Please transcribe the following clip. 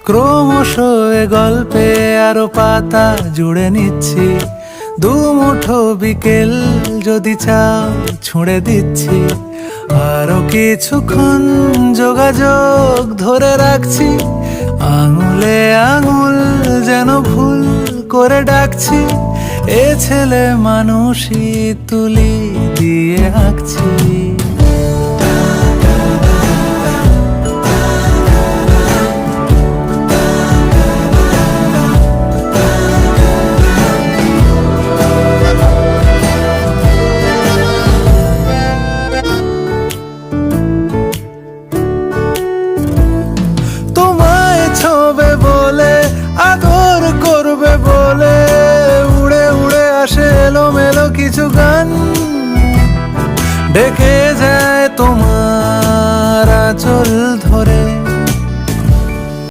ক্রমশ এ গল্পে আরো পাতা জুড়ে নিচ্ছি, দুমুঠো বিকেল যদি চাও ছুঁড়ে দিচ্ছি। আরো কিছুক্ষণ যোগাযোগ ধরে রাখছি, আঙুলে আঙুল যেন ভুল করে ডাকছি। এ ছেলে মানুষই তুলি দিয়ে আঁকছি। তোমায় ছোবে বলে, আদর করবে বলে, উড়ে উড়ে আসে এলোমেলো কিছু গান, ডেকে যায় তোমার আঁচল ধরে।